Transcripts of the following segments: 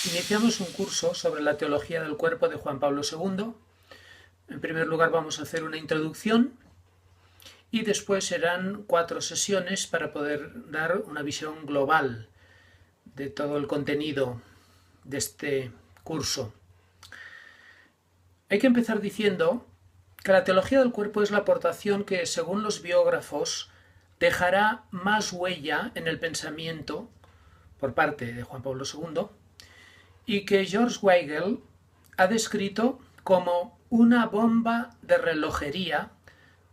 Iniciamos un curso sobre la teología del cuerpo de Juan Pablo II. En primer lugar vamos a hacer una introducción y después serán 4 sesiones para poder dar una visión global de todo el contenido de este curso. Hay que empezar diciendo que la teología del cuerpo es la aportación que, según los biógrafos, dejará más huella en el pensamiento por parte de Juan Pablo II y que George Weigel ha descrito como una bomba de relojería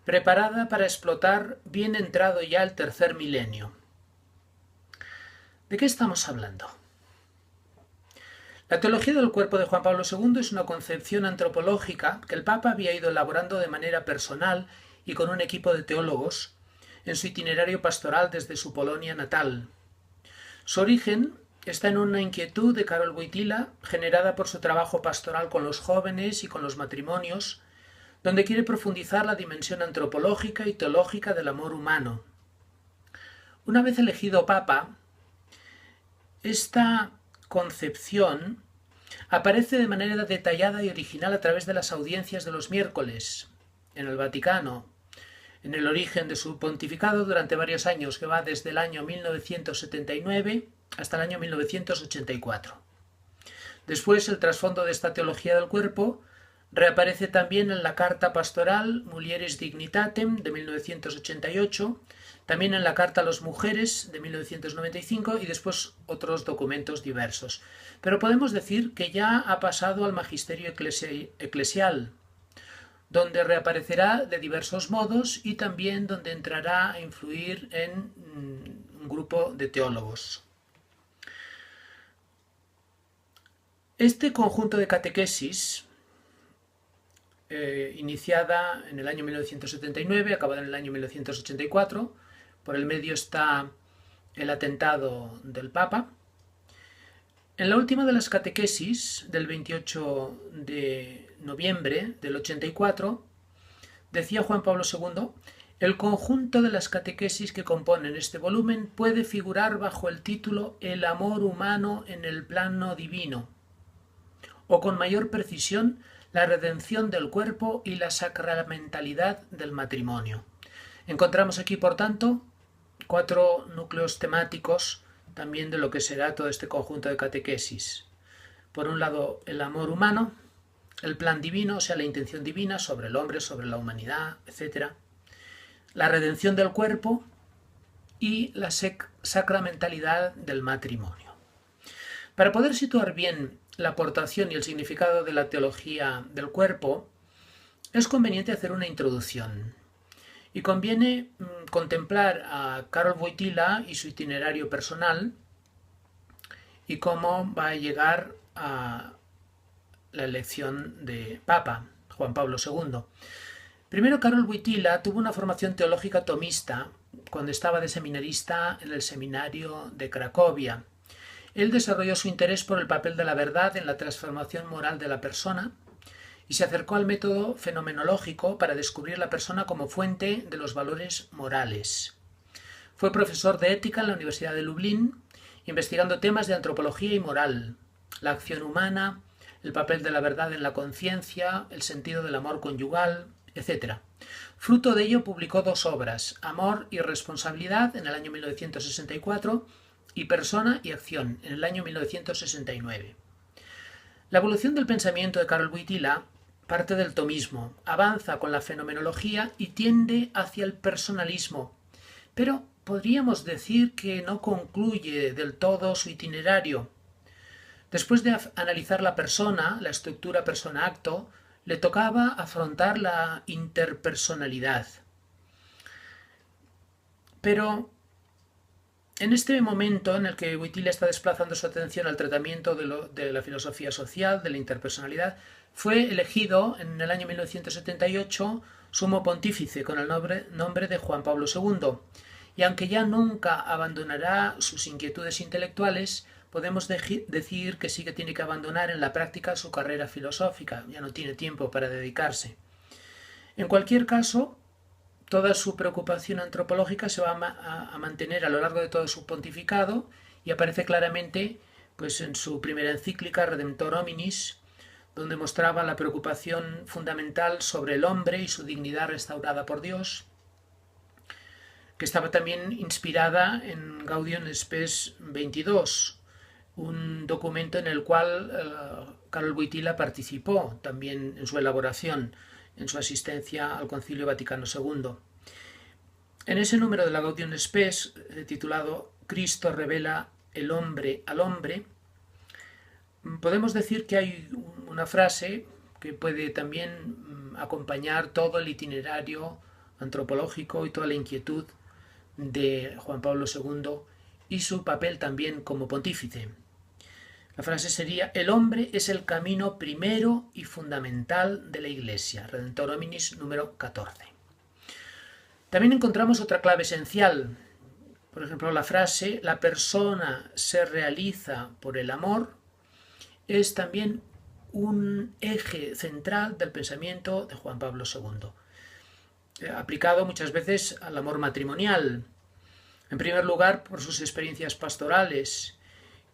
preparada para explotar bien entrado ya el tercer milenio. ¿De qué estamos hablando? La teología del cuerpo de Juan Pablo II es una concepción antropológica que el Papa había ido elaborando de manera personal y con un equipo de teólogos en su itinerario pastoral desde su Polonia natal. Su origen está en una inquietud de Karol Wojtyla generada por su trabajo pastoral con los jóvenes y con los matrimonios, donde quiere profundizar la dimensión antropológica y teológica del amor humano. Una vez elegido Papa, esta concepción aparece de manera detallada y original a través de las audiencias de los miércoles en el Vaticano, en el origen de su pontificado durante varios años, que va desde el año 1979 hasta el año 1984. Después, el trasfondo de esta teología del cuerpo reaparece también en la Carta Pastoral Mulieris Dignitatem de 1988, también en la Carta a las Mujeres de 1995 y después otros documentos diversos. Pero podemos decir que ya ha pasado al magisterio eclesial, donde reaparecerá de diversos modos y también donde entrará a influir en un grupo de teólogos. Este conjunto de catequesis, iniciada en el año 1979, acabada en el año 1984, por el medio está el atentado del Papa. En la última de las catequesis, del 28 de noviembre del 84, decía Juan Pablo II, el conjunto de las catequesis que componen este volumen puede figurar bajo el título El amor humano en el plano divino, o con mayor precisión, la redención del cuerpo y la sacramentalidad del matrimonio. Encontramos aquí, por tanto, 4 núcleos temáticos también de lo que será todo este conjunto de catequesis. Por un lado, el amor humano, el plan divino, o sea, la intención divina sobre el hombre, sobre la humanidad, etc. La redención del cuerpo y la sacramentalidad del matrimonio. Para poder situar bien la aportación y el significado de la teología del cuerpo, es conveniente hacer una introducción. Y conviene contemplar a Karol Wojtyla y su itinerario personal y cómo va a llegar a la elección de Papa, Juan Pablo II. Primero, Karol Wojtyla tuvo una formación teológica tomista cuando estaba de seminarista en el seminario de Cracovia. Él desarrolló su interés por el papel de la verdad en la transformación moral de la persona y se acercó al método fenomenológico para descubrir la persona como fuente de los valores morales. Fue profesor de ética en la Universidad de Lublin, investigando temas de antropología y moral, la acción humana, el papel de la verdad en la conciencia, el sentido del amor conyugal, etc. Fruto de ello publicó 2 obras, Amor y Responsabilidad en el año 1964 y Persona y Acción en el año 1969. La evolución del pensamiento de Karol Wojtyla parte del tomismo, avanza con la fenomenología y tiende hacia el personalismo, pero podríamos decir que no concluye del todo su itinerario. Después de analizar la persona, la estructura persona-acto, le tocaba afrontar la interpersonalidad. Pero en este momento en el que Wojtyla está desplazando su atención al tratamiento de la filosofía social, de la interpersonalidad, fue elegido en el año 1978 sumo pontífice con el nombre de Juan Pablo II, y aunque ya nunca abandonará sus inquietudes intelectuales, podemos decir que sí que tiene que abandonar en la práctica su carrera filosófica, ya no tiene tiempo para dedicarse. En cualquier caso, toda su preocupación antropológica se va a mantener a lo largo de todo su pontificado y aparece claramente pues, en su primera encíclica Redemptor Hominis, donde mostraba la preocupación fundamental sobre el hombre y su dignidad restaurada por Dios, que estaba también inspirada en Gaudium Spes 22, un documento en el cual Karol Wojtyla participó también en su elaboración, en su asistencia al Concilio Vaticano II. En ese número de la Gaudium Spes, titulado Cristo revela el hombre al hombre, podemos decir que hay una frase que puede también acompañar todo el itinerario antropológico y toda la inquietud de Juan Pablo II y su papel también como pontífice. La frase sería: el hombre es el camino primero y fundamental de la Iglesia. Redemptor Hominis número 14. También encontramos otra clave esencial. Por ejemplo, la frase la persona se realiza por el amor es también un eje central del pensamiento de Juan Pablo II, aplicado muchas veces al amor matrimonial. En primer lugar, por sus experiencias pastorales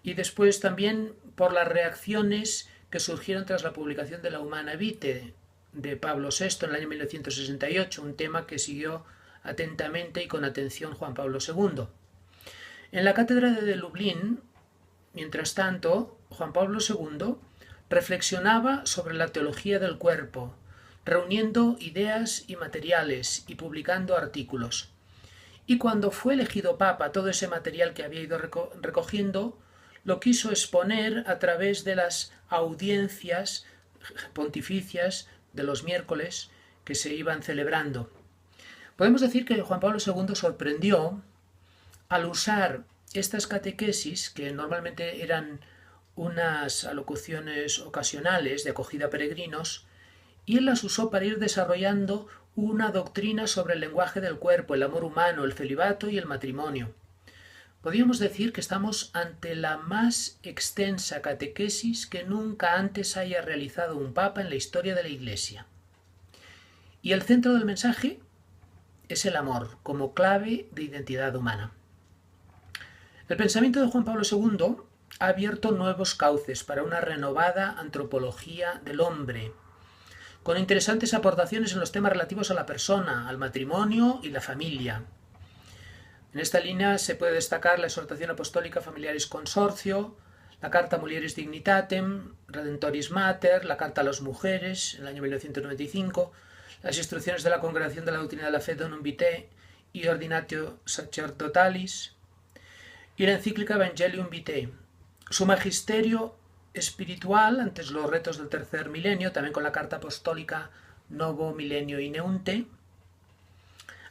y después también por las reacciones que surgieron tras la publicación de la Humana Vitae de Pablo VI en el año 1968, un tema que siguió atentamente y con atención Juan Pablo II. En la cátedra de Lublin, mientras tanto, Juan Pablo II reflexionaba sobre la teología del cuerpo, reuniendo ideas y materiales y publicando artículos. Y cuando fue elegido papa, todo ese material que había ido recogiendo lo quiso exponer a través de las audiencias pontificias de los miércoles que se iban celebrando. Podemos decir que Juan Pablo II sorprendió al usar estas catequesis, que normalmente eran unas alocuciones ocasionales de acogida a peregrinos, y él las usó para ir desarrollando una doctrina sobre el lenguaje del cuerpo, el amor humano, el celibato y el matrimonio. Podríamos decir que estamos ante la más extensa catequesis que nunca antes haya realizado un papa en la historia de la Iglesia. Y el centro del mensaje es el amor como clave de identidad humana. El pensamiento de Juan Pablo II ha abierto nuevos cauces para una renovada antropología del hombre, con interesantes aportaciones en los temas relativos a la persona, al matrimonio y la familia. En esta línea se puede destacar la exhortación apostólica Familiaris Consortio, la Carta Mulieris Dignitatem, Redemptoris Mater, la Carta a las Mujeres, en el año 1995, las instrucciones de la Congregación de la Doctrina de la Fe Donum Vitae y Ordinatio Sacerdotalis, y la encíclica Evangelium Vitae. Su magisterio espiritual ante los retos del tercer milenio, también con la Carta Apostólica Novo Milenio Ineunte,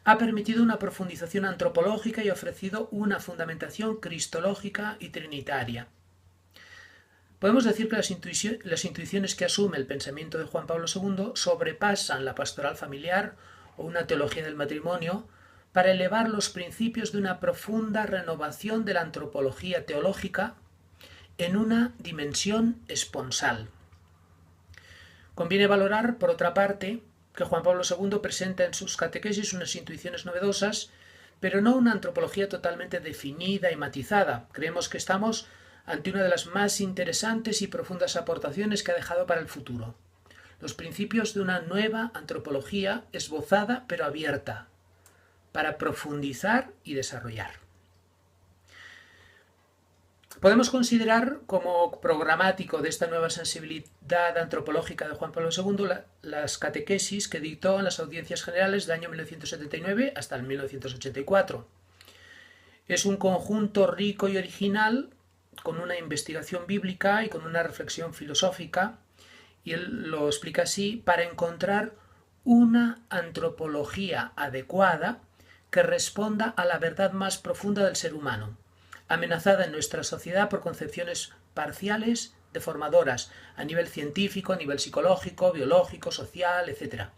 ha permitido una profundización antropológica y ofrecido una fundamentación cristológica y trinitaria. Podemos decir que las intuiciones que asume el pensamiento de Juan Pablo II sobrepasan la pastoral familiar o una teología del matrimonio para elevar los principios de una profunda renovación de la antropología teológica en una dimensión esponsal. Conviene valorar, por otra parte, que Juan Pablo II presenta en sus catequesis unas intuiciones novedosas, pero no una antropología totalmente definida y matizada. Creemos que estamos ante una de las más interesantes y profundas aportaciones que ha dejado para el futuro. Los principios de una nueva antropología esbozada pero abierta, para profundizar y desarrollar. Podemos considerar como programático de esta nueva sensibilidad antropológica de Juan Pablo II las catequesis que dictó en las audiencias generales del año 1979 hasta el 1984. Es un conjunto rico y original con una investigación bíblica y con una reflexión filosófica, y él lo explica así: para encontrar una antropología adecuada que responda a la verdad más profunda del ser humano, amenazada en nuestra sociedad por concepciones parciales, deformadoras, a nivel científico, a nivel psicológico, biológico, social, etc.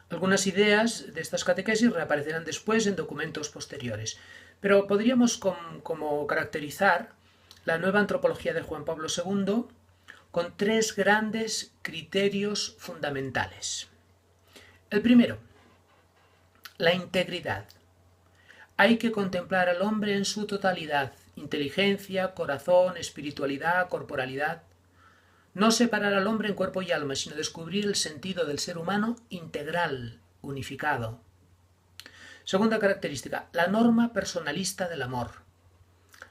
Algunas ideas de estas catequesis reaparecerán después en documentos posteriores, Pero podríamos como caracterizar la nueva antropología de Juan Pablo II con tres grandes criterios fundamentales. El primero, la integridad. Hay que contemplar al hombre en su totalidad, inteligencia, corazón, espiritualidad, corporalidad. No separar al hombre en cuerpo y alma, sino descubrir el sentido del ser humano integral, unificado. Segunda característica, la norma personalista del amor.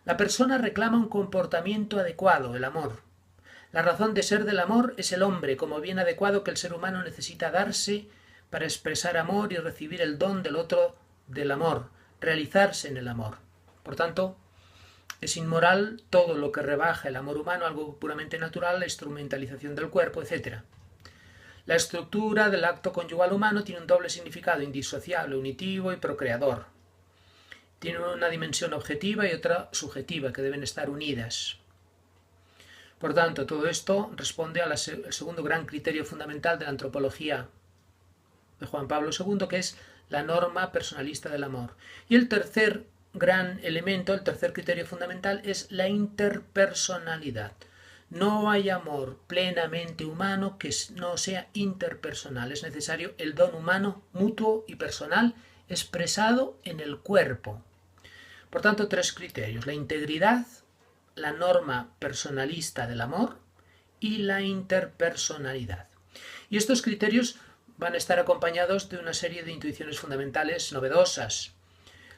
La persona reclama un comportamiento adecuado, el amor. La razón de ser del amor es el hombre, como bien adecuado que el ser humano necesita darse para expresar amor y recibir el don del otro del amor, realizarse en el amor. Por tanto, es inmoral todo lo que rebaja el amor humano, algo puramente natural, la instrumentalización del cuerpo, etc. La estructura del acto conyugal humano tiene un doble significado, indisociable, unitivo y procreador. Tiene una dimensión objetiva y otra subjetiva, que deben estar unidas. Por tanto, todo esto responde al segundo gran criterio fundamental de la antropología de Juan Pablo II, que es la norma personalista del amor. Y el tercer gran elemento, el tercer criterio fundamental, es la interpersonalidad. No hay amor plenamente humano que no sea interpersonal. Es necesario el don humano mutuo y personal expresado en el cuerpo. Por tanto, tres criterios: la integridad, la norma personalista del amor y la interpersonalidad. Y estos criterios van a estar acompañados de una serie de intuiciones fundamentales novedosas.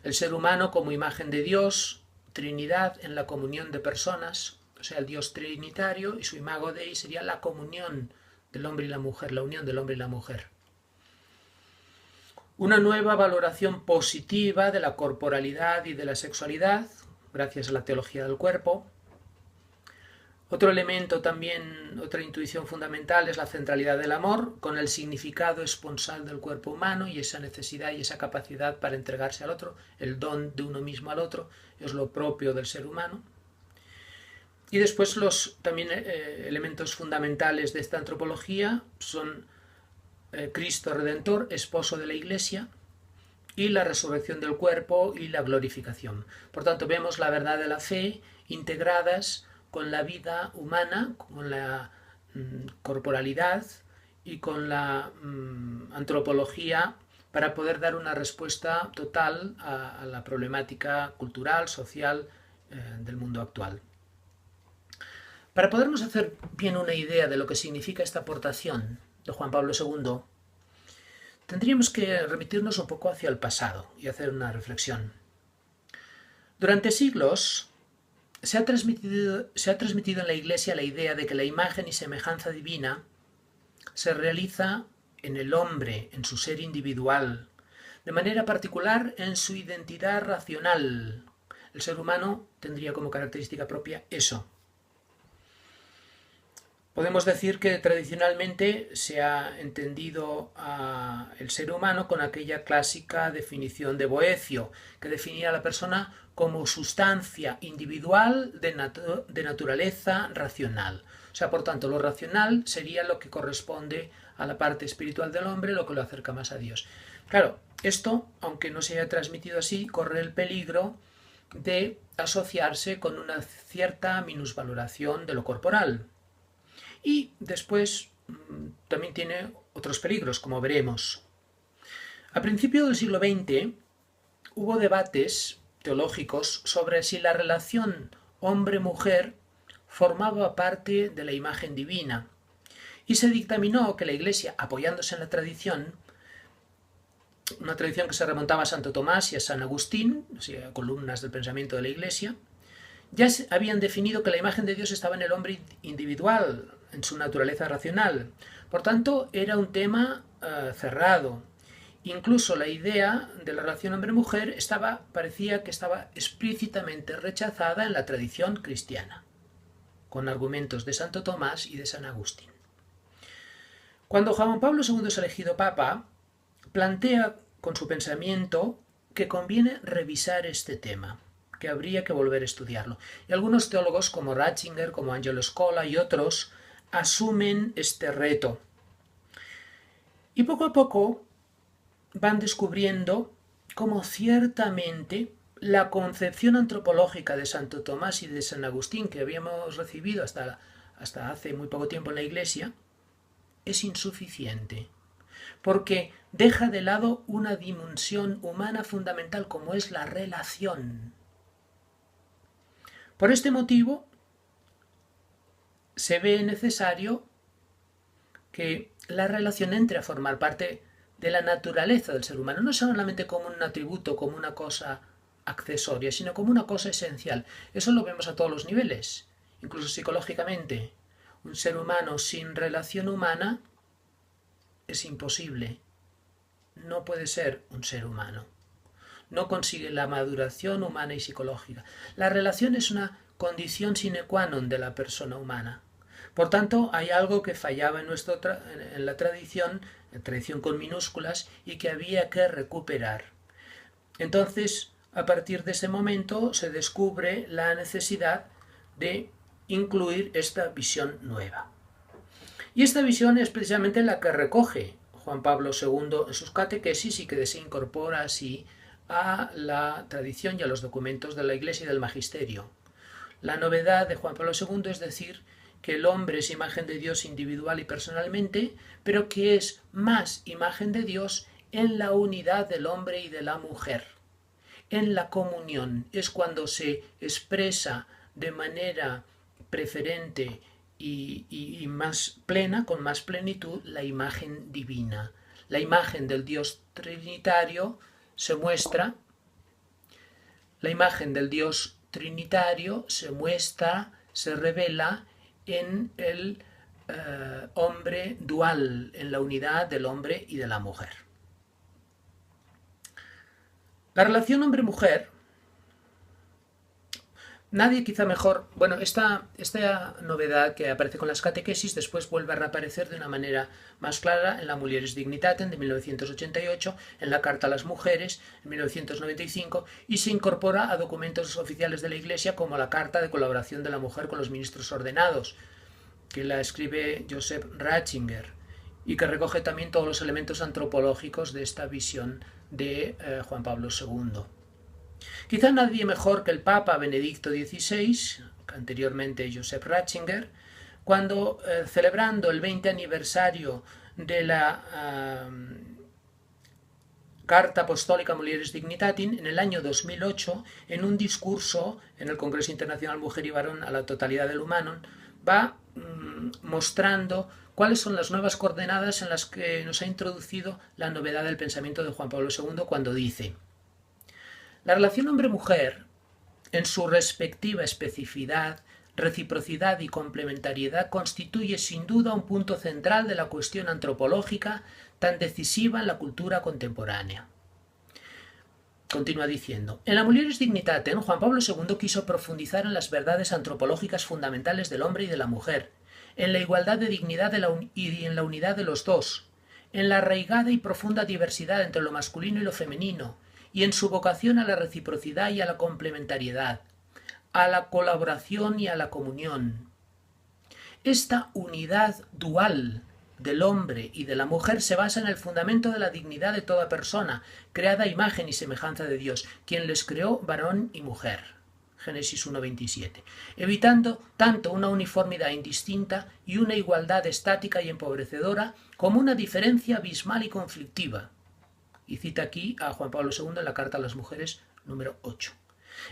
El ser humano como imagen de Dios, Trinidad en la comunión de personas, o sea, el Dios trinitario, y su imago Dei sería la comunión del hombre y la mujer, la unión del hombre y la mujer. Una nueva valoración positiva de la corporalidad y de la sexualidad, gracias a la teología del cuerpo. Otro elemento también, otra intuición fundamental, es la centralidad del amor, con el significado esponsal del cuerpo humano y esa necesidad y esa capacidad para entregarse al otro, el don de uno mismo al otro, es lo propio del ser humano. Y después los también elementos fundamentales de esta antropología son Cristo Redentor, esposo de la Iglesia, y la resurrección del cuerpo y la glorificación. Por tanto, vemos la verdad de la fe integradas con la vida humana, con la corporalidad y con la antropología, para poder dar una respuesta total a la problemática cultural, social del mundo actual. Para podernos hacer bien una idea de lo que significa esta aportación de Juan Pablo II, tendríamos que remitirnos un poco hacia el pasado y hacer una reflexión. Durante siglos se ha transmitido en la Iglesia la idea de que la imagen y semejanza divina se realiza en el hombre, en su ser individual, de manera particular en su identidad racional. El ser humano tendría como característica propia eso. Podemos decir que tradicionalmente se ha entendido el ser humano con aquella clásica definición de Boecio, que definía a la persona como sustancia individual de naturaleza racional. O sea, por tanto, lo racional sería lo que corresponde a la parte espiritual del hombre, lo que lo acerca más a Dios. Claro, esto, aunque no se haya transmitido así, corre el peligro de asociarse con una cierta minusvaloración de lo corporal. Y después también tiene otros peligros, como veremos. A principios del siglo XX hubo debates teológicos sobre si la relación hombre-mujer formaba parte de la imagen divina. Y se dictaminó que la Iglesia, apoyándose en la tradición, una tradición que se remontaba a Santo Tomás y a San Agustín, o sea, columnas del pensamiento de la Iglesia, ya habían definido que la imagen de Dios estaba en el hombre individual, en su naturaleza racional. Por tanto, era un tema cerrado. Incluso la idea de la relación hombre-mujer parecía que estaba explícitamente rechazada en la tradición cristiana, con argumentos de Santo Tomás y de San Agustín. Cuando Juan Pablo II es elegido papa, plantea con su pensamiento que conviene revisar este tema, que habría que volver a estudiarlo. Y algunos teólogos como Ratzinger, como Angelo Scola y otros asumen este reto. Y poco a poco van descubriendo cómo ciertamente la concepción antropológica de Santo Tomás y de San Agustín que habíamos recibido hasta hace muy poco tiempo en la Iglesia es insuficiente, porque deja de lado una dimensión humana fundamental como es la relación. Por este motivo, se ve necesario que la relación entre a formar parte de la naturaleza del ser humano, no solamente como un atributo, como una cosa accesoria, sino como una cosa esencial. Eso lo vemos a todos los niveles, incluso psicológicamente. Un ser humano sin relación humana es imposible. No puede ser un ser humano. No consigue la maduración humana y psicológica. La relación es una condición sine qua non de la persona humana. Por tanto, hay algo que fallaba en la tradición con minúsculas, y que había que recuperar. Entonces, a partir de ese momento, se descubre la necesidad de incluir esta visión nueva. Y esta visión es precisamente la que recoge Juan Pablo II en sus catequesis y que se incorpora así a la tradición y a los documentos de la Iglesia y del Magisterio. La novedad de Juan Pablo II es decir que el hombre es imagen de Dios individual y personalmente, pero que es más imagen de Dios en la unidad del hombre y de la mujer. En la comunión es cuando se expresa de manera preferente y más plena, con más plenitud, la imagen divina. La imagen del Dios trinitario se muestra, se revela en el hombre dual, en la unidad del hombre y de la mujer. La relación hombre-mujer, nadie quizá mejor, bueno, esta novedad que aparece con las catequesis después vuelve a reaparecer de una manera más clara en la Mulieris Dignitatem de 1988, en la Carta a las Mujeres en 1995, y se incorpora a documentos oficiales de la Iglesia como la Carta de Colaboración de la Mujer con los Ministros Ordenados, que la escribe Joseph Ratzinger, y que recoge también todos los elementos antropológicos de esta visión de Juan Pablo II. Quizá nadie mejor que el Papa Benedicto XVI, anteriormente Joseph Ratzinger, cuando celebrando el 20 aniversario de la Carta Apostólica Mulieris Dignitatem, en el año 2008, en un discurso en el Congreso Internacional Mujer y Varón a la Totalidad del Humano, va mostrando cuáles son las nuevas coordenadas en las que nos ha introducido la novedad del pensamiento de Juan Pablo II cuando dice: la relación hombre-mujer, en su respectiva especificidad, reciprocidad y complementariedad, constituye sin duda un punto central de la cuestión antropológica tan decisiva en la cultura contemporánea. Continúa diciendo: en la Mulieris Dignitatem, Juan Pablo II quiso profundizar en las verdades antropológicas fundamentales del hombre y de la mujer, en la igualdad de dignidad y en la unidad de los dos, en la arraigada y profunda diversidad entre lo masculino y lo femenino, y en su vocación a la reciprocidad y a la complementariedad, a la colaboración y a la comunión. Esta unidad dual del hombre y de la mujer se basa en el fundamento de la dignidad de toda persona, creada a imagen y semejanza de Dios, quien les creó varón y mujer. Génesis 1:27, evitando tanto una uniformidad indistinta y una igualdad estática y empobrecedora como una diferencia abismal y conflictiva. Y cita aquí a Juan Pablo II en la Carta a las Mujeres número 8.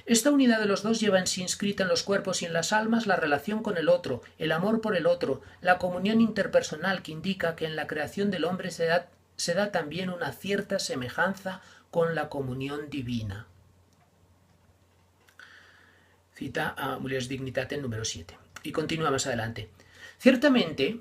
Esta unidad de los dos lleva en sí inscrita en los cuerpos y en las almas la relación con el otro, el amor por el otro, la comunión interpersonal que indica que en la creación del hombre se da también una cierta semejanza con la comunión divina. Cita a Mulieris Dignitatem número 7. Y continúa más adelante. Ciertamente,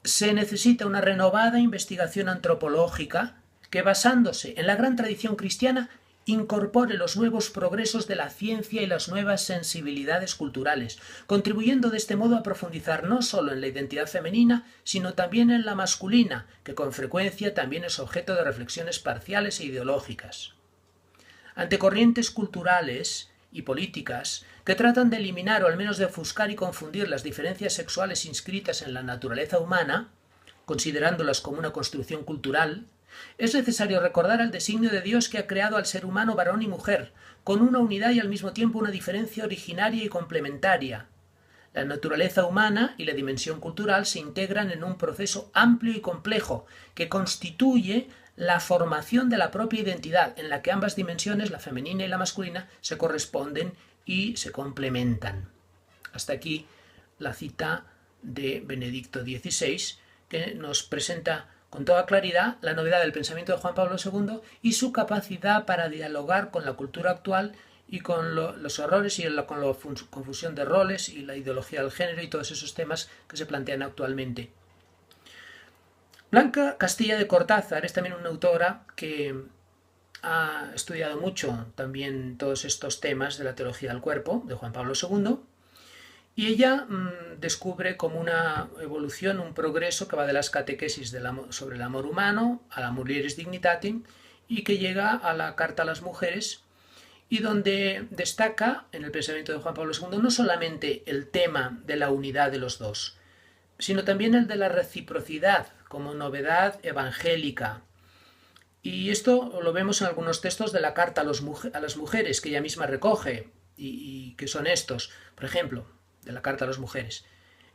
se necesita una renovada investigación antropológica que, basándose en la gran tradición cristiana, incorpore los nuevos progresos de la ciencia y las nuevas sensibilidades culturales, contribuyendo de este modo a profundizar no solo en la identidad femenina, sino también en la masculina, que con frecuencia también es objeto de reflexiones parciales e ideológicas. Ante corrientes culturales y políticas que tratan de eliminar o al menos de ofuscar y confundir las diferencias sexuales inscritas en la naturaleza humana, considerándolas como una construcción cultural, Es necesario recordar el designio de Dios que ha creado al ser humano varón y mujer, con una unidad y al mismo tiempo una diferencia originaria y complementaria. La naturaleza humana y la dimensión cultural se integran en un proceso amplio y complejo que constituye la formación de la propia identidad, en la que ambas dimensiones, la femenina y la masculina, se corresponden y se complementan. Hasta aquí la cita de Benedicto XVI, que nos presenta con toda claridad la novedad del pensamiento de Juan Pablo II y su capacidad para dialogar con la cultura actual y con los errores y con la confusión de roles y la ideología del género y todos esos temas que se plantean actualmente. Blanca Castilla de Cortázar es también una autora que ha estudiado mucho también todos estos temas de la teología del cuerpo de Juan Pablo II, y ella descubre como una evolución, un progreso que va de las catequesis sobre el amor humano a la Mulieris Dignitatem y que llega a la Carta a las Mujeres, y donde destaca en el pensamiento de Juan Pablo II no solamente el tema de la unidad de los dos, sino también el de la reciprocidad como novedad evangélica. Y esto lo vemos en algunos textos de la Carta a las Mujeres que ella misma recoge, y que son estos. Por ejemplo, de la Carta a las Mujeres: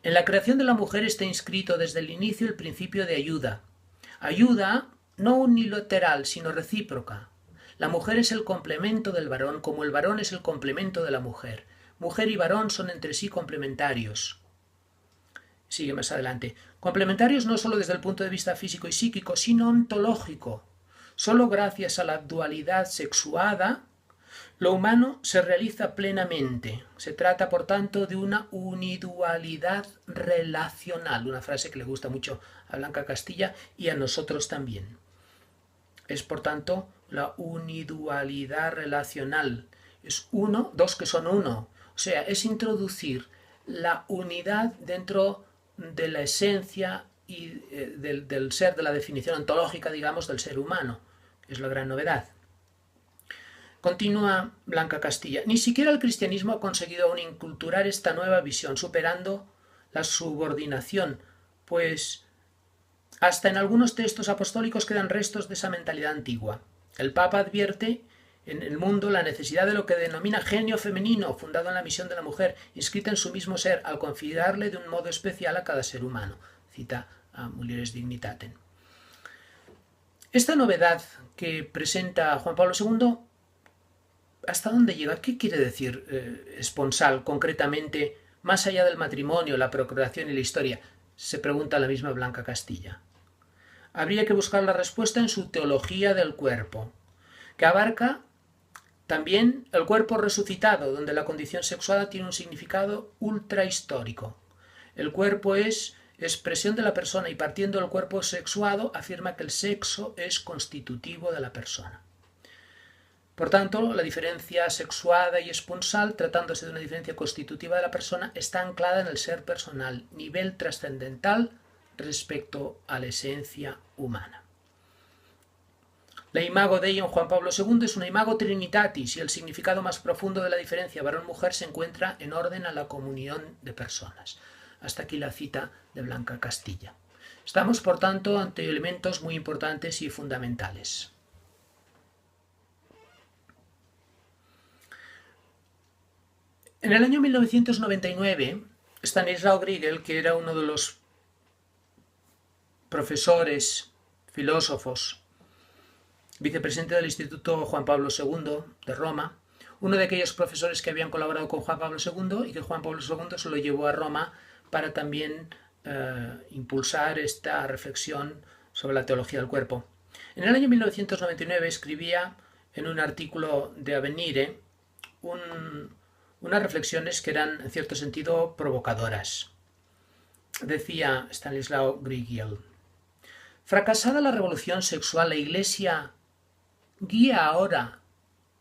en la creación de la mujer está inscrito desde el inicio el principio de ayuda. Ayuda no unilateral, sino recíproca. La mujer es el complemento del varón, como el varón es el complemento de la mujer. Mujer y varón son entre sí complementarios. Sigue más adelante. Complementarios no solo desde el punto de vista físico y psíquico, sino ontológico. Solo gracias a la dualidad sexuada, lo humano se realiza plenamente. Se trata, por tanto, de una unidualidad relacional, una frase que le gusta mucho a Blanca Castilla y a nosotros también. Es, por tanto, la unidualidad relacional. Es uno, dos que son uno. O sea, es introducir la unidad dentro de la esencia y del ser, de la definición ontológica, digamos, del ser humano. Es la gran novedad. Continúa Blanca Castilla: ni siquiera el cristianismo ha conseguido aún inculturar esta nueva visión, superando la subordinación, pues hasta en algunos textos apostólicos quedan restos de esa mentalidad antigua. El Papa advierte en el mundo la necesidad de lo que denomina genio femenino, fundado en la misión de la mujer, inscrita en su mismo ser, al confidarle de un modo especial a cada ser humano. Cita a Mulieris Dignitatem. Esta novedad que presenta Juan Pablo II, ¿hasta dónde llega? ¿Qué quiere decir esponsal concretamente, más allá del matrimonio, la procreación y la historia? Se pregunta la misma Blanca Castilla. Habría que buscar la respuesta en su teología del cuerpo, que abarca también el cuerpo resucitado, donde la condición sexuada tiene un significado ultrahistórico. El cuerpo es expresión de la persona y, partiendo del cuerpo sexuado, afirma que el sexo es constitutivo de la persona. Por tanto, la diferencia sexuada y esponsal, tratándose de una diferencia constitutiva de la persona, está anclada en el ser personal, nivel trascendental respecto a la esencia humana. La imago Dei en Juan Pablo II es una imago trinitatis, y el significado más profundo de la diferencia varón-mujer se encuentra en orden a la comunión de personas. Hasta aquí la cita de Blanca Castilla. Estamos, por tanto, ante elementos muy importantes y fundamentales. En el año 1999, Stanislaw Grigel, que era uno de los profesores, filósofos, vicepresidente del Instituto Juan Pablo II de Roma, uno de aquellos profesores que habían colaborado con Juan Pablo II y que Juan Pablo II se lo llevó a Roma para también impulsar esta reflexión sobre la teología del cuerpo. En el año 1999 escribía en un artículo de Avvenire unas reflexiones que eran, en cierto sentido, provocadoras. Decía Stanislaw Grigel: fracasada la revolución sexual, ¿la Iglesia guía ahora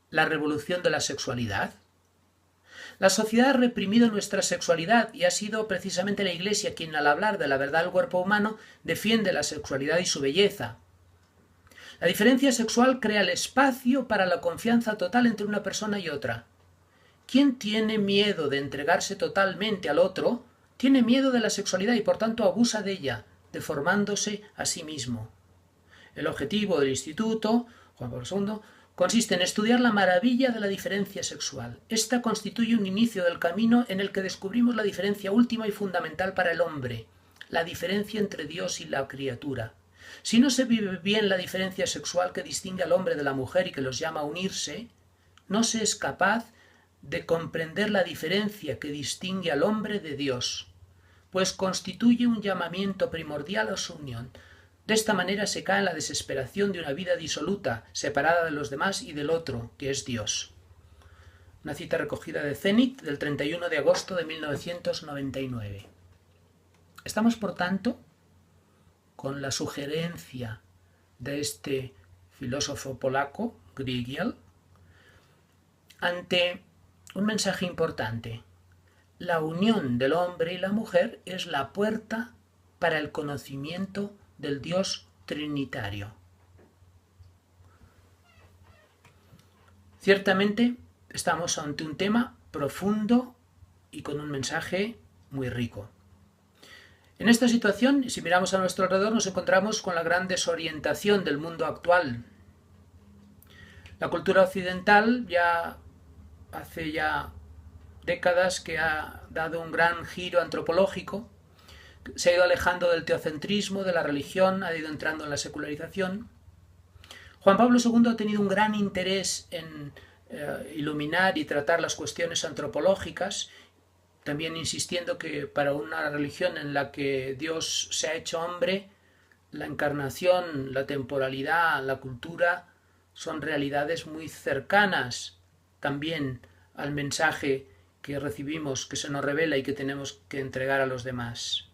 la revolución de la sexualidad? La sociedad ha reprimido nuestra sexualidad y ha sido precisamente la Iglesia quien, al hablar de la verdad del cuerpo humano, defiende la sexualidad y su belleza. La diferencia sexual crea el espacio para la confianza total entre una persona y otra. Quien tiene miedo de entregarse totalmente al otro, tiene miedo de la sexualidad y por tanto abusa de ella, deformándose a sí mismo. El objetivo del Instituto, Juan Pablo II, consiste en estudiar la maravilla de la diferencia sexual. Esta constituye un inicio del camino en el que descubrimos la diferencia última y fundamental para el hombre, la diferencia entre Dios y la criatura. Si no se vive bien la diferencia sexual que distingue al hombre de la mujer y que los llama a unirse, no se es capaz de comprender la diferencia que distingue al hombre de Dios, pues constituye un llamamiento primordial a su unión. De esta manera se cae en la desesperación de una vida disoluta, separada de los demás y del otro, que es Dios. Una cita recogida de Zenit del 31 de agosto de 1999. Estamos, por tanto, con la sugerencia de este filósofo polaco, Grigiel, ante un mensaje importante. La unión del hombre y la mujer es la puerta para el conocimiento del Dios trinitario. Ciertamente estamos ante un tema profundo y con un mensaje muy rico. En esta situación, si miramos a nuestro alrededor, nos encontramos con la gran desorientación del mundo actual. La cultura occidental hace décadas que ha dado un gran giro antropológico, se ha ido alejando del teocentrismo, de la religión, ha ido entrando en la secularización. Juan Pablo II ha tenido un gran interés en iluminar y tratar las cuestiones antropológicas, también insistiendo que para una religión en la que Dios se ha hecho hombre, la encarnación, la temporalidad, la cultura son realidades muy cercanas también al mensaje que recibimos, que se nos revela y que tenemos que entregar a los demás.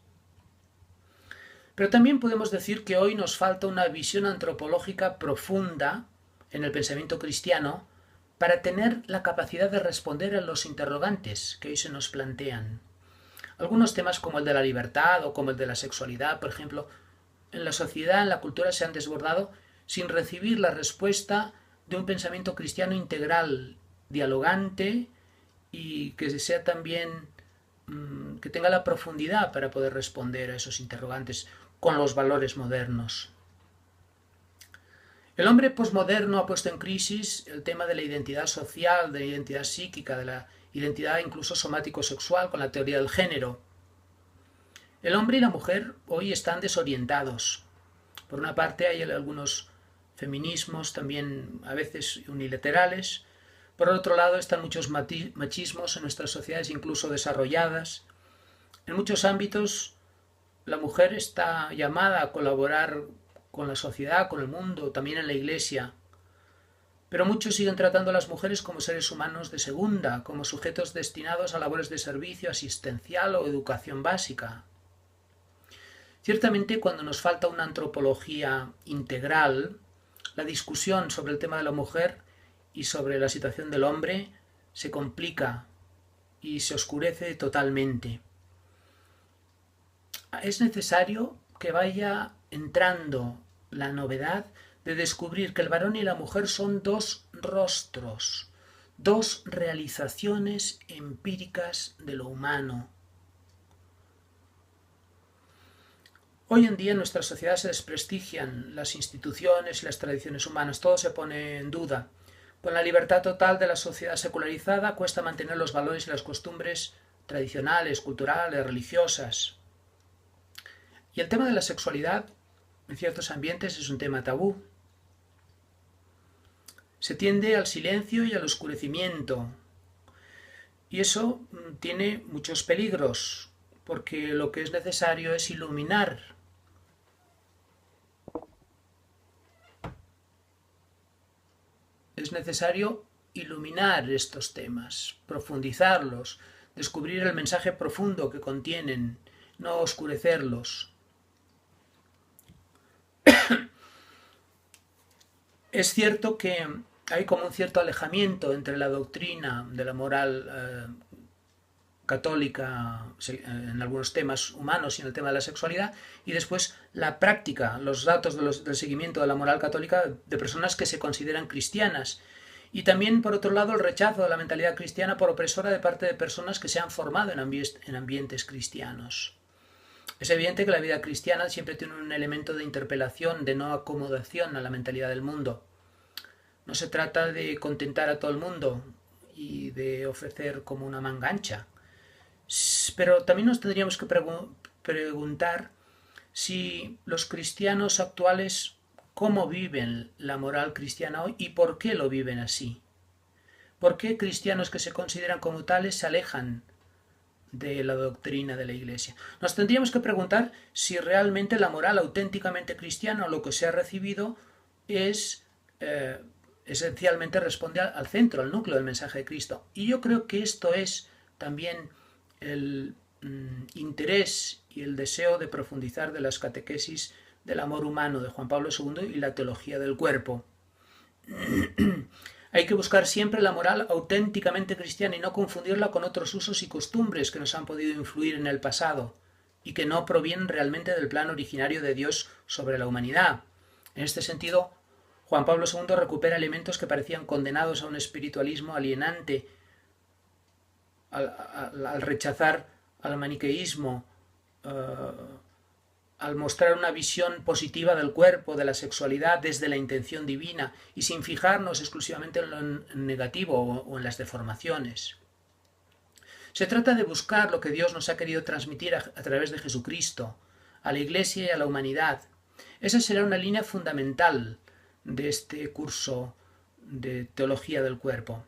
Pero también podemos decir que hoy nos falta una visión antropológica profunda en el pensamiento cristiano para tener la capacidad de responder a los interrogantes que hoy se nos plantean. Algunos temas como el de la libertad o como el de la sexualidad, por ejemplo, en la sociedad, en la cultura se han desbordado sin recibir la respuesta de un pensamiento cristiano integral, dialogante y que sea también que tenga la profundidad para poder responder a esos interrogantes con los valores modernos. El hombre posmoderno ha puesto en crisis el tema de la identidad social, de la identidad psíquica, de la identidad incluso somático-sexual con la teoría del género. El hombre y la mujer hoy están desorientados. Por una parte hay algunos feminismos también a veces unilaterales. Por otro lado están muchos machismos en nuestras sociedades incluso desarrolladas. En muchos ámbitos la mujer está llamada a colaborar con la sociedad, con el mundo, también en la Iglesia. Pero muchos siguen tratando a las mujeres como seres humanos de segunda, como sujetos destinados a labores de servicio asistencial o educación básica. Ciertamente, cuando nos falta una antropología integral, la discusión sobre el tema de la mujer y sobre la situación del hombre se complica y se oscurece totalmente. Es necesario que vaya entrando la novedad de descubrir que el varón y la mujer son dos rostros, dos realizaciones empíricas de lo humano. Hoy en día en nuestra sociedad se desprestigian las instituciones y las tradiciones humanas, todo se pone en duda. Con la libertad total de la sociedad secularizada cuesta mantener los valores y las costumbres tradicionales, culturales, religiosas. Y el tema de la sexualidad en ciertos ambientes es un tema tabú. Se tiende al silencio y al oscurecimiento. Y eso tiene muchos peligros, porque lo que es necesario es iluminar. Es necesario iluminar estos temas, profundizarlos, descubrir el mensaje profundo que contienen, no oscurecerlos. Es cierto que hay como un cierto alejamiento entre la doctrina de la moral católica en algunos temas humanos y en el tema de la sexualidad, y después la práctica, los datos del seguimiento de la moral católica de personas que se consideran cristianas. Y también, por otro lado, el rechazo de la mentalidad cristiana por opresora de parte de personas que se han formado en ambientes cristianos. Es evidente que la vida cristiana siempre tiene un elemento de interpelación, de no acomodación a la mentalidad del mundo. No se trata de contentar a todo el mundo y de ofrecer como una manga ancha. Pero también nos tendríamos que preguntar si los cristianos actuales cómo viven la moral cristiana hoy y por qué lo viven así. ¿Por qué cristianos que se consideran como tales se alejan de la doctrina de la Iglesia? Nos tendríamos que preguntar si realmente la moral auténticamente cristiana o lo que se ha recibido es esencialmente responde al centro, al núcleo del mensaje de Cristo. Y yo creo que esto es también el interés y el deseo de profundizar de las catequesis del amor humano de Juan Pablo II y la teología del cuerpo. Hay que buscar siempre la moral auténticamente cristiana y no confundirla con otros usos y costumbres que nos han podido influir en el pasado y que no provienen realmente del plan originario de Dios sobre la humanidad. En este sentido, Juan Pablo II recupera elementos que parecían condenados a un espiritualismo alienante al rechazar al maniqueísmo, al mostrar una visión positiva del cuerpo, de la sexualidad desde la intención divina y sin fijarnos exclusivamente en lo negativo o en las deformaciones. Se trata de buscar lo que Dios nos ha querido transmitir a través de Jesucristo, a la Iglesia y a la humanidad. Esa será una línea fundamental de este curso de teología del cuerpo.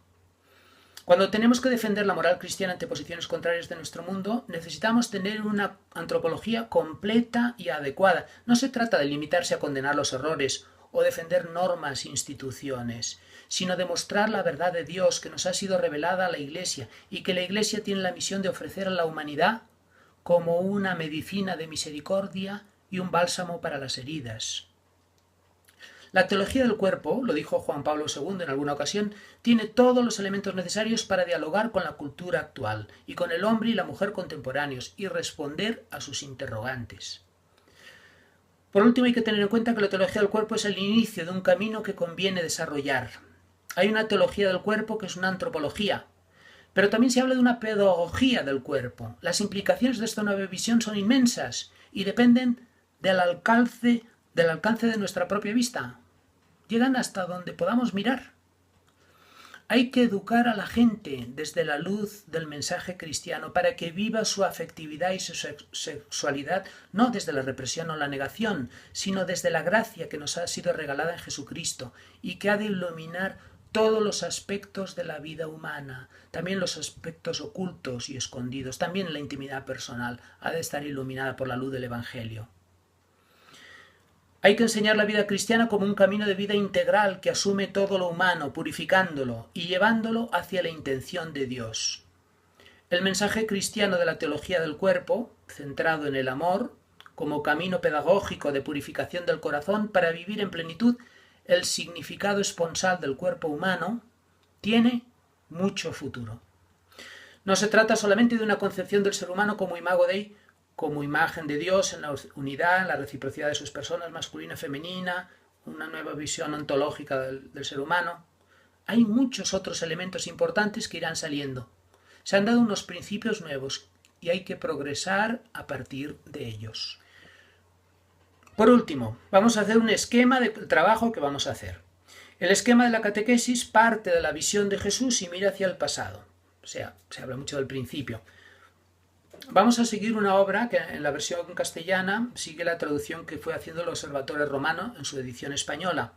Cuando tenemos que defender la moral cristiana ante posiciones contrarias de nuestro mundo, necesitamos tener una antropología completa y adecuada. No se trata de limitarse a condenar los errores o defender normas e instituciones, sino de mostrar la verdad de Dios que nos ha sido revelada a la Iglesia y que la Iglesia tiene la misión de ofrecer a la humanidad como una medicina de misericordia y un bálsamo para las heridas. La teología del cuerpo, lo dijo Juan Pablo II en alguna ocasión, tiene todos los elementos necesarios para dialogar con la cultura actual y con el hombre y la mujer contemporáneos y responder a sus interrogantes. Por último, hay que tener en cuenta que la teología del cuerpo es el inicio de un camino que conviene desarrollar. Hay una teología del cuerpo que es una antropología, pero también se habla de una pedagogía del cuerpo. Las implicaciones de esta nueva visión son inmensas y dependen del alcance de nuestra propia vista. Llegan hasta donde podamos mirar. Hay que educar a la gente desde la luz del mensaje cristiano para que viva su afectividad y su sexualidad no desde la represión o la negación, sino desde la gracia que nos ha sido regalada en Jesucristo y que ha de iluminar todos los aspectos de la vida humana, también los aspectos ocultos y escondidos, también la intimidad personal ha de estar iluminada por la luz del Evangelio. Hay que enseñar la vida cristiana como un camino de vida integral que asume todo lo humano, purificándolo y llevándolo hacia la intención de Dios. El mensaje cristiano de la teología del cuerpo, centrado en el amor, como camino pedagógico de purificación del corazón para vivir en plenitud el significado esponsal del cuerpo humano, tiene mucho futuro. No se trata solamente de una concepción del ser humano como imago Dei, como imagen de Dios en la unidad, en la reciprocidad de sus personas, masculina y femenina, una nueva visión ontológica del ser humano. Hay muchos otros elementos importantes que irán saliendo. Se han dado unos principios nuevos y hay que progresar a partir de ellos. Por último, vamos a hacer un esquema del trabajo que vamos a hacer. El esquema de la catequesis parte de la visión de Jesús y mira hacia el pasado. O sea, se habla mucho del principio. Vamos a seguir una obra que en la versión castellana sigue la traducción que fue haciendo el Observatorio Romano en su edición española.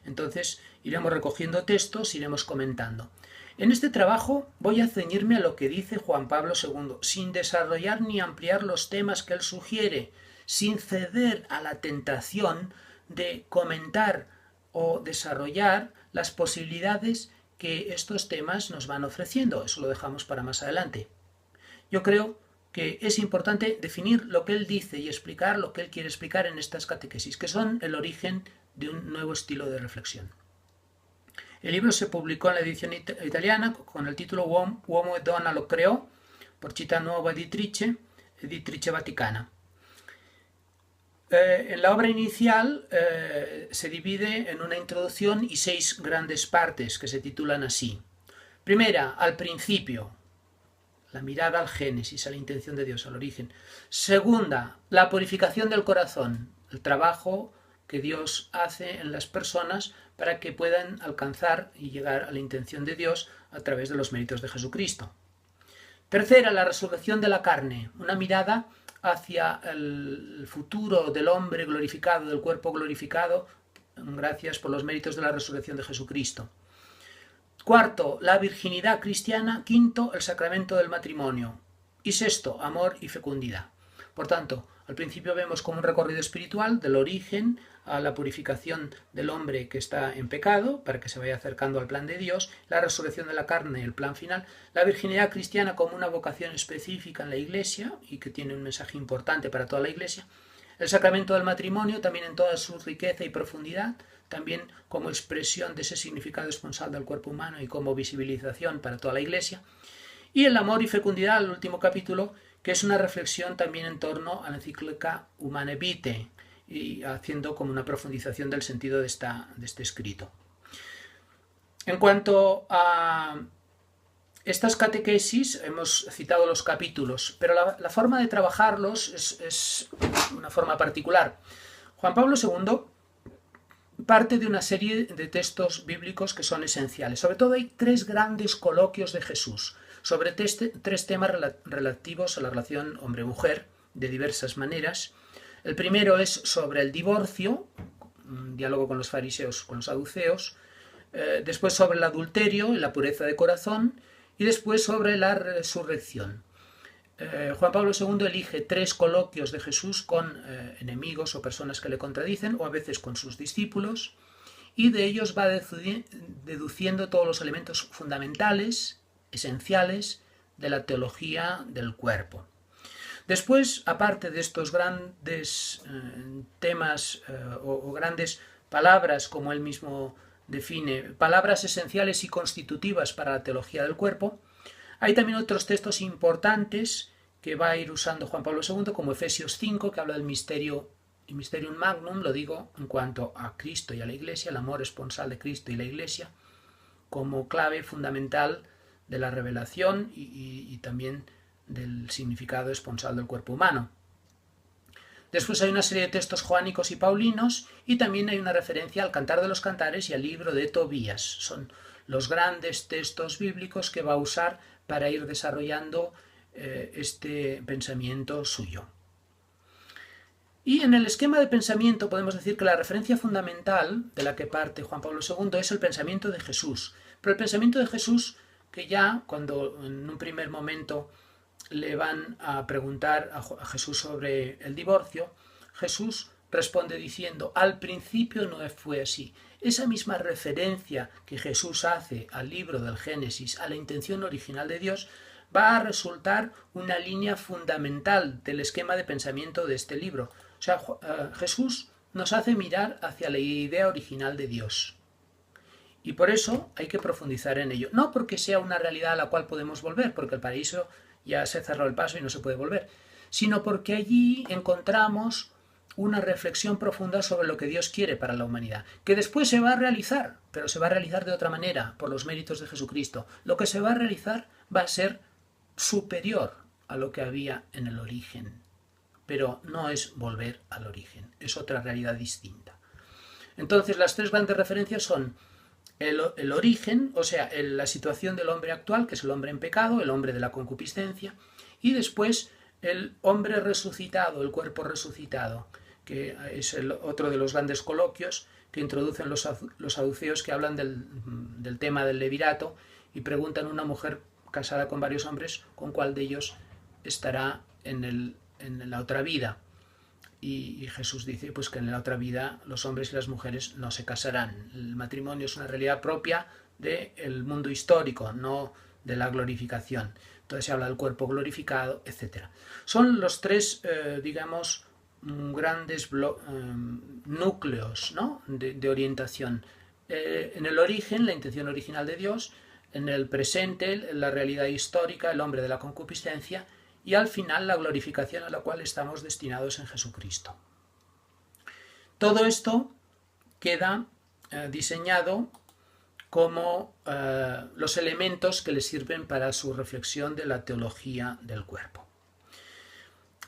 Entonces iremos recogiendo textos, iremos comentando. En este trabajo voy a ceñirme a lo que dice Juan Pablo II, sin desarrollar ni ampliar los temas que él sugiere, sin ceder a la tentación de comentar o desarrollar las posibilidades que estos temas nos van ofreciendo. Eso lo dejamos para más adelante. Yo creo que es importante definir lo que él dice y explicar lo que él quiere explicar en estas catequesis, que son el origen de un nuevo estilo de reflexión. El libro se publicó en la edición italiana con el título Uomo e Donna lo creò, por Città Nuova Editrice Vaticana. En la obra inicial se divide en una introducción y 6 grandes partes que se titulan así. Primera, al principio, la mirada al Génesis, a la intención de Dios, al origen. Segunda, la purificación del corazón, el trabajo que Dios hace en las personas para que puedan alcanzar y llegar a la intención de Dios a través de los méritos de Jesucristo. Tercera, la resurrección de la carne, una mirada hacia el futuro del hombre glorificado, del cuerpo glorificado, gracias por los méritos de la resurrección de Jesucristo. Cuarto, la virginidad cristiana. Quinto, el sacramento del matrimonio. Y sexto, amor y fecundidad. Por tanto, al principio vemos como un recorrido espiritual del origen a la purificación del hombre que está en pecado, para que se vaya acercando al plan de Dios, la resurrección de la carne, el plan final, la virginidad cristiana como una vocación específica en la Iglesia y que tiene un mensaje importante para toda la Iglesia, el sacramento del matrimonio también en toda su riqueza y profundidad, también como expresión de ese significado esponsal del cuerpo humano y como visibilización para toda la Iglesia, y el amor y fecundidad, el último capítulo, que es una reflexión también en torno a la encíclica Humanae Vitae, y haciendo como una profundización del sentido de este escrito. En cuanto a estas catequesis, hemos citado los capítulos, pero la forma de trabajarlos es una forma particular. Juan Pablo II parte de una serie de textos bíblicos que son esenciales. Sobre todo hay 3 grandes coloquios de Jesús sobre 3 temas relativos a la relación hombre-mujer de diversas maneras. El primero es sobre el divorcio, un diálogo con los fariseos, con los saduceos, después sobre el adulterio y la pureza de corazón, y después sobre la resurrección. Juan Pablo II elige 3 coloquios de Jesús con enemigos o personas que le contradicen, o a veces con sus discípulos, y de ellos va deduciendo todos los elementos fundamentales, esenciales, de la teología del cuerpo. Después, aparte de estos grandes temas o grandes palabras, como él mismo define, palabras esenciales y constitutivas para la teología del cuerpo, hay también otros textos importantes que va a ir usando Juan Pablo II, como Efesios 5, que habla del Mysterium Magnum, lo digo en cuanto a Cristo y a la Iglesia, el amor esponsal de Cristo y la Iglesia, como clave fundamental de la revelación y también del significado esponsal del cuerpo humano. Después hay una serie de textos joánicos y paulinos, y también hay una referencia al Cantar de los Cantares y al libro de Tobías. Son los grandes textos bíblicos que va a usar para ir desarrollando este pensamiento suyo. Y en el esquema de pensamiento podemos decir que la referencia fundamental de la que parte Juan Pablo II es el pensamiento de Jesús. Pero el pensamiento de Jesús, que ya cuando en un primer momento le van a preguntar a Jesús sobre el divorcio, Jesús responde diciendo: al principio no fue así. Esa misma referencia que Jesús hace al libro del Génesis, a la intención original de Dios, va a resultar una línea fundamental del esquema de pensamiento de este libro. O sea, Jesús nos hace mirar hacia la idea original de Dios. Y por eso hay que profundizar en ello. No porque sea una realidad a la cual podemos volver, porque el paraíso ya se cerró el paso y no se puede volver, sino porque allí encontramos una reflexión profunda sobre lo que Dios quiere para la humanidad, que después se va a realizar, pero se va a realizar de otra manera, por los méritos de Jesucristo. Lo que se va a realizar va a ser superior a lo que había en el origen, pero no es volver al origen, es otra realidad distinta. Entonces, las 3 grandes referencias son el origen, o sea, la situación del hombre actual, que es el hombre en pecado, el hombre de la concupiscencia, y después el hombre resucitado, el cuerpo resucitado, que es otro de los grandes coloquios que introducen los saduceos, que hablan del tema del levirato y preguntan a una mujer casada con varios hombres con cuál de ellos estará en la otra vida. Y Jesús dice pues que en la otra vida los hombres y las mujeres no se casarán. El matrimonio es una realidad propia del mundo histórico, no de la glorificación. Entonces se habla del cuerpo glorificado, etc. Son los 3, digamos, grandes núcleos, ¿no?, de orientación. En el origen, la intención original de Dios; en el presente, la realidad histórica, el hombre de la concupiscencia; y al final la glorificación a la cual estamos destinados en Jesucristo. Todo esto queda diseñado como los elementos que le sirven para su reflexión de la teología del cuerpo.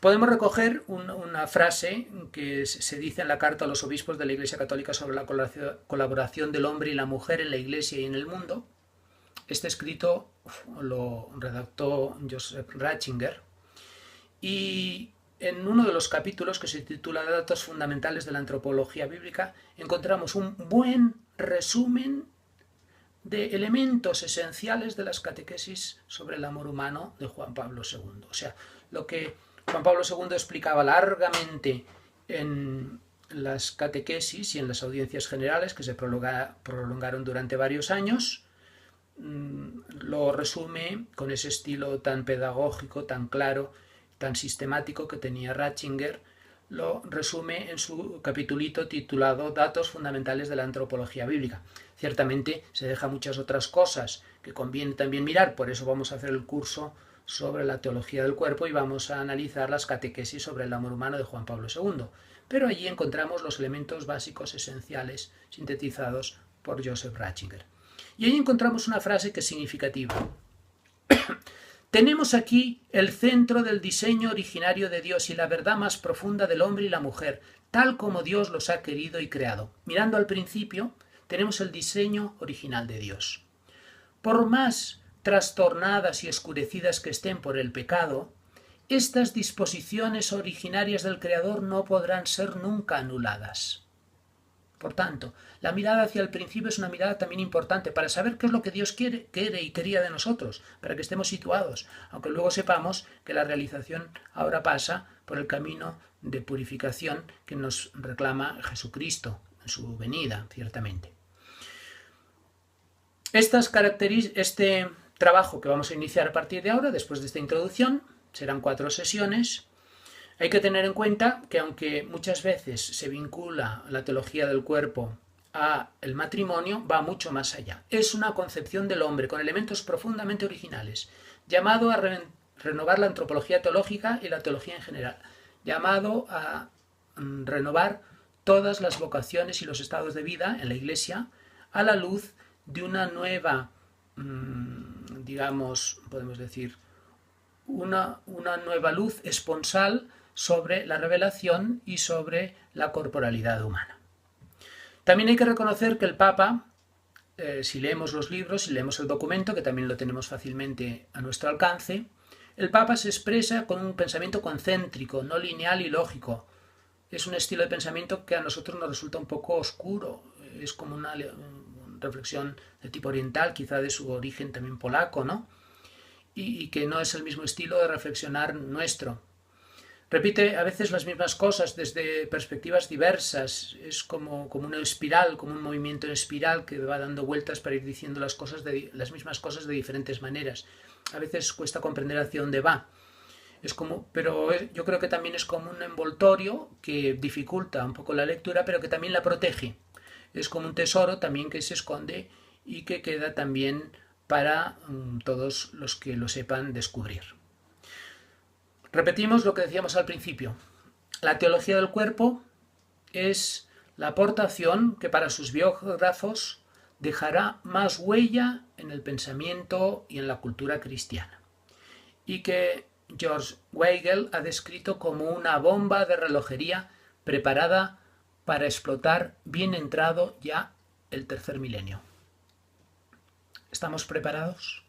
Podemos recoger una frase que se dice en la carta a los obispos de la Iglesia Católica sobre la colaboración del hombre y la mujer en la Iglesia y en el mundo. Este escrito lo redactó Joseph Ratzinger y en uno de los capítulos, que se titula Datos fundamentales de la antropología bíblica, encontramos un buen resumen de elementos esenciales de las catequesis sobre el amor humano de Juan Pablo II. O sea, lo que Juan Pablo II explicaba largamente en las catequesis y en las audiencias generales, que se prolongaron durante varios años, lo resume con ese estilo tan pedagógico, tan claro, tan sistemático que tenía Ratzinger. Lo resume en su capitulito titulado Datos fundamentales de la antropología bíblica. Ciertamente se deja muchas otras cosas que conviene también mirar, por eso vamos a hacer el curso sobre la teología del cuerpo y vamos a analizar las catequesis sobre el amor humano de Juan Pablo II. Pero allí encontramos los elementos básicos esenciales sintetizados por Joseph Ratzinger. Y ahí encontramos una frase que es significativa. Tenemos aquí el centro del diseño originario de Dios y la verdad más profunda del hombre y la mujer, tal como Dios los ha querido y creado. Mirando al principio, tenemos el diseño original de Dios. Por más trastornadas y oscurecidas que estén por el pecado, estas disposiciones originarias del Creador no podrán ser nunca anuladas. Por tanto, la mirada hacia el principio es una mirada también importante para saber qué es lo que Dios quiere y quería de nosotros, para que estemos situados, aunque luego sepamos que la realización ahora pasa por el camino de purificación que nos reclama Jesucristo en su venida, ciertamente. Este trabajo que vamos a iniciar a partir de ahora, después de esta introducción, serán 4 sesiones. Hay que tener en cuenta que aunque muchas veces se vincula la teología del cuerpo a el matrimonio, va mucho más allá. Es una concepción del hombre con elementos profundamente originales, llamado a renovar la antropología teológica y la teología en general, llamado a renovar todas las vocaciones y los estados de vida en la Iglesia a la luz de una nueva, digamos, podemos decir, una nueva luz esponsal sobre la revelación y sobre la corporalidad humana. También hay que reconocer que el Papa, si leemos los libros, si leemos el documento, que también lo tenemos fácilmente a nuestro alcance, el Papa se expresa con un pensamiento concéntrico, no lineal y lógico. Es un estilo de pensamiento que a nosotros nos resulta un poco oscuro, es como una reflexión de tipo oriental, quizá de su origen también polaco, ¿no? Y que no es el mismo estilo de reflexionar nuestro. Repite a veces las mismas cosas desde perspectivas diversas, es como una espiral, como un movimiento en espiral que va dando vueltas para ir diciendo las mismas cosas de diferentes maneras. A veces cuesta comprender hacia dónde va. Pero yo creo que también es como un envoltorio que dificulta un poco la lectura, pero que también la protege. Es como un tesoro también que se esconde y que queda también para todos los que lo sepan descubrir. Repetimos lo que decíamos al principio. La teología del cuerpo es la aportación que para sus biógrafos dejará más huella en el pensamiento y en la cultura cristiana, y que George Weigel ha descrito como una bomba de relojería preparada para explotar bien entrado ya el tercer milenio. ¿Estamos preparados?